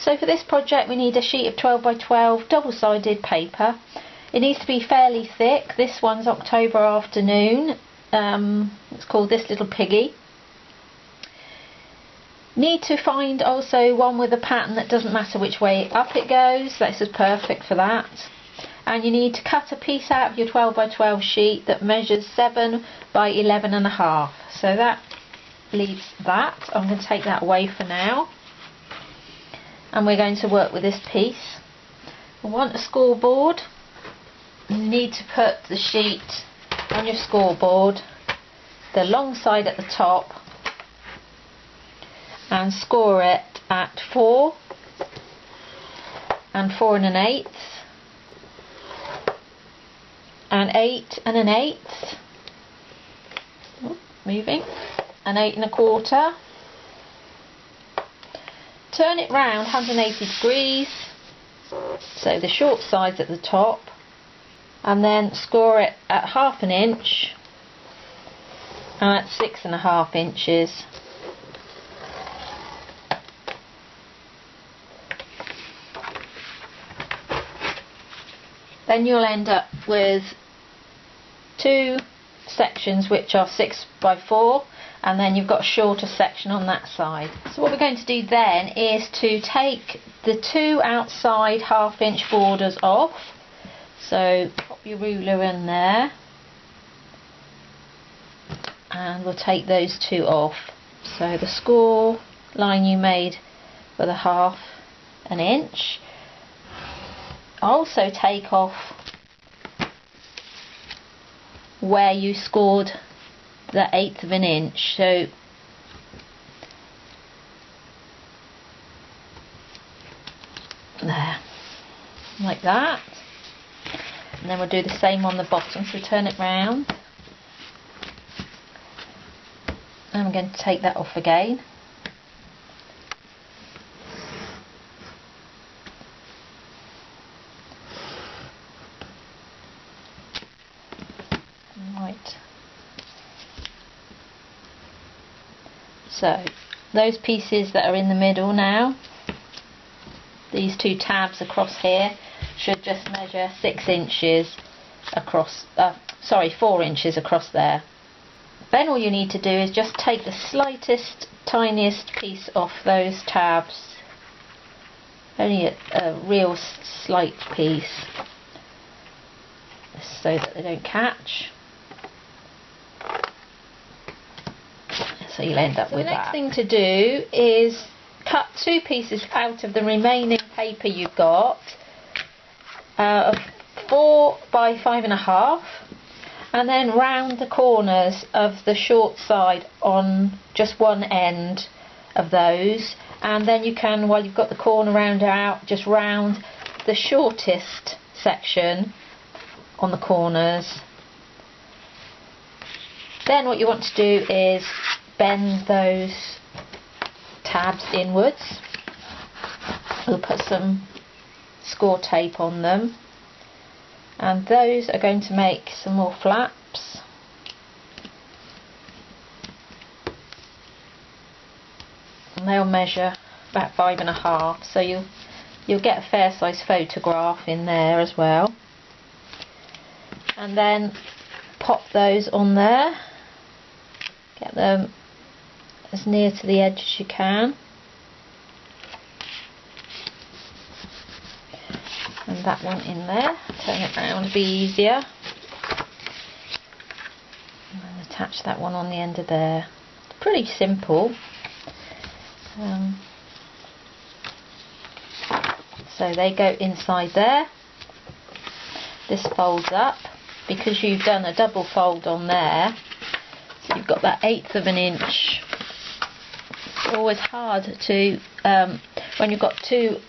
So for this project we need a sheet of 12 by 12 double-sided paper. It needs to be fairly thick. This one's October Afternoon. It's called This Little Piggy. Need to find also one with a pattern that doesn't matter which way up it goes. This is perfect for that. And you need to cut a piece out of your 12 by 12 sheet that measures 7 by 11.5. So that leaves that. I'm going to take that away for now. And we're going to work with this piece. We want a scoreboard. You need to put the sheet on your scoreboard, the long side at the top, and score it at 4 and 4 1/8 and 8 1/8, moving, and 8 1/4. Turn it round 180 degrees, so the short sides at the top, and then score it at 1/2 inch and at 6.5 inches. Then you'll end up with two sections which are 6 by 4, and then you've got a shorter section on that side. So what we're going to do then is to take the two outside 1/2 inch borders off. So pop your ruler in there, and we'll take those two off. So the score line you made for the 1/2 inch. Also take off where you scored the 1/8 inch. So there, like that. And then we'll do the same on the bottom, so turn it round. And I'm going to take that off again. Right. So those pieces that are in the middle now, these two tabs across here, should just measure 6 inches across, 4 inches across there. Then all you need to do is just take the slightest, tiniest piece off those tabs, only a real slight piece, so that they don't catch. So you'll end up with that. The next thing to do is cut two pieces out of the remaining paper you've got, 4 by 5.5, and then round the corners of the short side on just one end of those, and then you can, while you've got the corner round out, just round the shortest section on the corners. Then what you want to do is bend those tabs inwards. We'll put some score tape on them, and those are going to make some more flaps. And they'll measure about 5.5, so you'll get a fair size photograph in there as well. And then pop those on there. Get them as near to the edge as you can. And that one in there. Turn it around to be easier. And then attach that one on the end of there. Pretty simple. So they go inside there. This folds up because you've done a double fold on there. So you've got that 1/8 inch. It's always hard to, when you've got two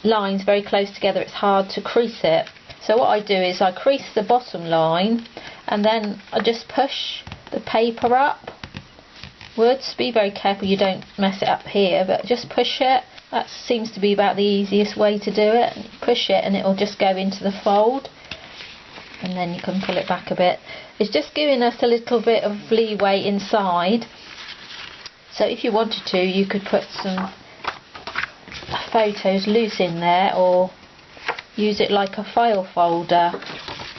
lines very close together, it's hard to crease it. So what I do is I crease the bottom line, and then I just push the paper upwards. Be very careful you don't mess it up here, but just push it. That seems to be about the easiest way to do it. Push it and it will just go into the fold, and then you can pull it back a bit. It's just giving us a little bit of leeway inside. So if you wanted to, you could put some photos loose in there, or use it like a file folder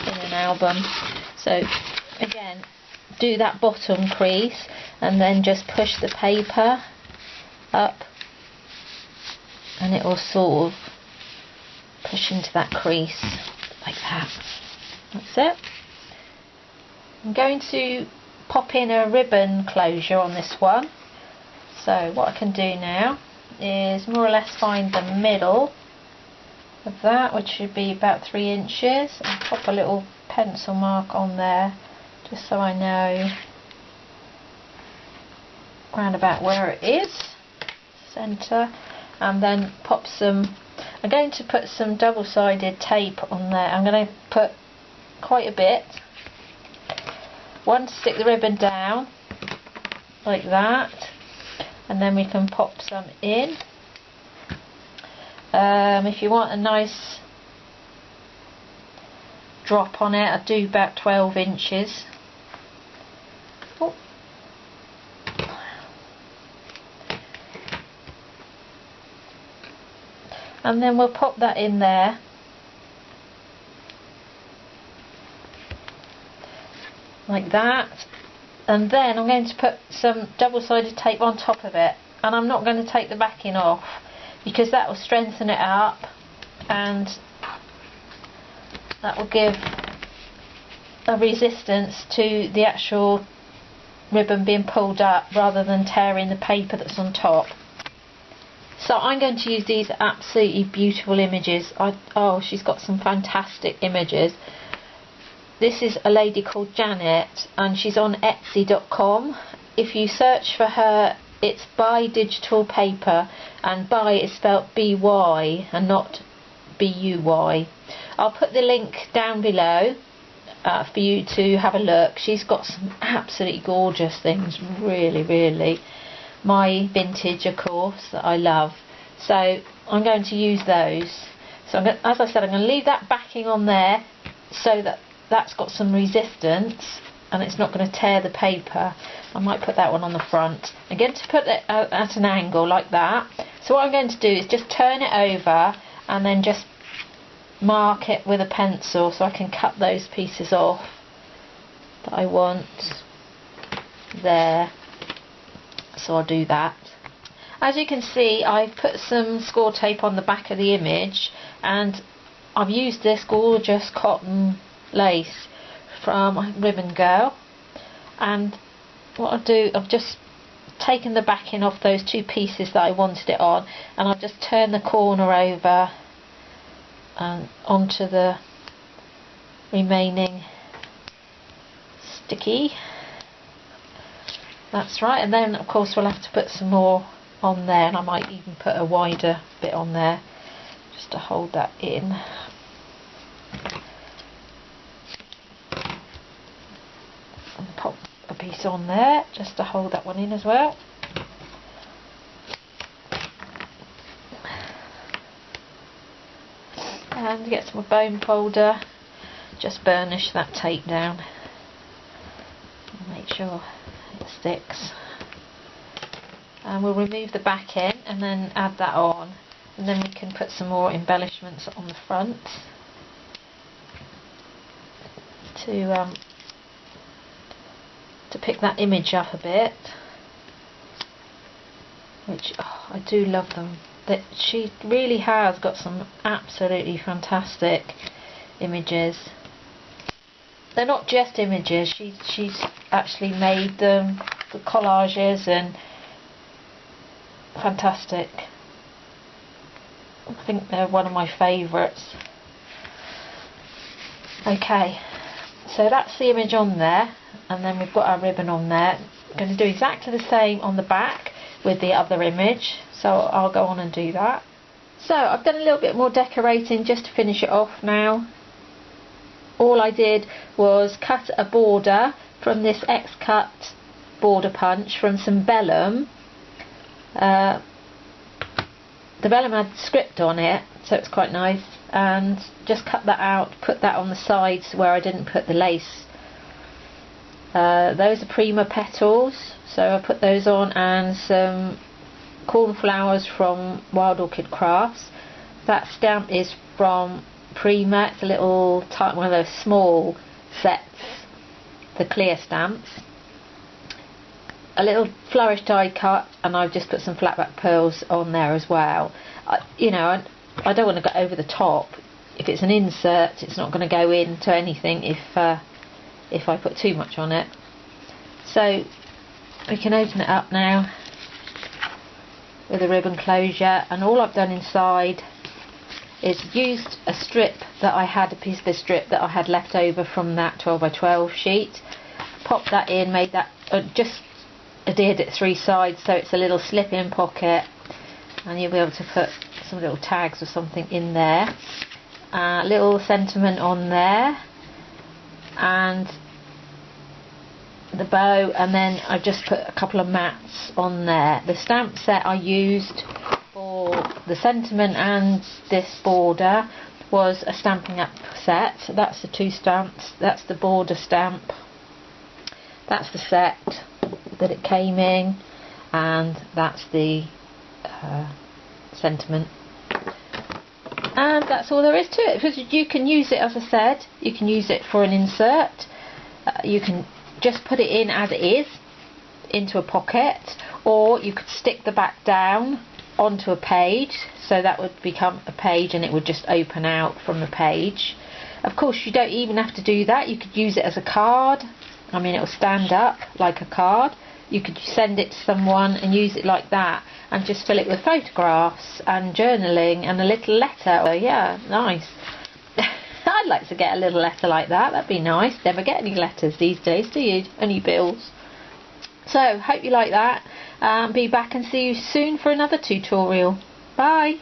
in an album. So again, do that bottom crease and then just push the paper up and it will sort of push into that crease like that. That's it. I'm going to pop in a ribbon closure on this one. So what I can do now is more or less find the middle of that, which should be about 3 inches, and pop a little pencil mark on there just so I know round about where it is, centre, and then pop some, I'm going to put some double-sided tape on there. I'm going to put quite a bit, one to stick the ribbon down like that, and then we can pop some in. If you want a nice drop on it, I do about 12 inches. Oh. And then we'll pop that in there. Like that. And then I'm going to put some double-sided tape on top of it. And I'm not going to take the backing off, because that will strengthen it up and that will give a resistance to the actual ribbon being pulled up rather than tearing the paper that's on top. So I'm going to use these absolutely beautiful images. Oh, she's got some fantastic images. This is a lady called Janet and she's on Etsy.com. If you search for her, it's bydigitalpaper, and by is spelled B-Y and not B-U-Y. I'll put the link down below for you to have a look. She's got some absolutely gorgeous things, really. My vintage, of course, that I love. So I'm going to use those. So as I said, I'm going to leave that backing on there so that that's got some resistance and it's not going to tear the paper. I might put that one on the front. I'm going to put it at an angle like that. So what I'm going to do is just turn it over and then just mark it with a pencil so I can cut those pieces off that I want there. So I'll do that. As you can see, I've put some score tape on the back of the image, and I've used this gorgeous cotton lace from Ribbon Girl, and what I'll do, I've just taken the backing off those 2 pieces that I wanted it on, and I'll just turn the corner over and onto the remaining sticky. That's right, and then of course we'll have to put some more on there, and I might even put a wider bit on there just to hold that in. And pop a piece on there just to hold that one in as well. And get some bone folder, just burnish that tape down and make sure it sticks. And we'll remove the backing and then add that on, and then we can put some more embellishments on the front to pick that image up a bit, which I do love them. That she really has got some absolutely fantastic images. They're not just images, she's actually made them, the collages, and fantastic. I think they're one of my favourites. Okay, so that's the image on there, and then we've got our ribbon on there. I'm going to do exactly the same on the back with the other image, so I'll go on and do that. So I've done a little bit more decorating just to finish it off now. All I did was cut a border from this X-cut border punch from some vellum. The vellum had script on it, so it's quite nice, and just cut that out, put that on the sides where I didn't put the lace. Those are Prima petals, so I put those on, and some Cornflowers from Wild Orchid Crafts. That stamp is from Prima. It's a little type, one of those small sets, the clear stamps. A little flourish die cut, and I've just put some flatback pearls on there as well. You know, I don't want to go over the top. If it's an insert, it's not going to go into anything if I put too much on it. So we can open it up now with a ribbon closure, and all I've done inside is used a strip that I had, a piece of this strip that I had left over from that 12 by 12 sheet. Popped that in, made that, just adhered it 3 sides so it's a little slip-in pocket, and you'll be able to put some little tags or something in there. Little sentiment on there, and the bow, and then I just put a couple of mats on there. The stamp set I used for the sentiment and this border was a Stampin' Up set. So that's the 2 stamps, that's the border stamp, that's the set that it came in, and that's the sentiment. And that's all there is to it, because you can use it, as I said, you can use it for an insert, you can just put it in as it is into a pocket, or you could stick the back down onto a page, so that would become a page and it would just open out from the page. Of course, you don't even have to do that. You could use it as a card. I mean, it will stand up like a card. You could send it to someone and use it like that, and just fill it with photographs and journaling and a little letter. So yeah, nice. I'd like to get a little letter like that. That'd be nice. Never get any letters these days, do you? Only bills. So, hope you like that. Be back and see you soon for another tutorial. Bye.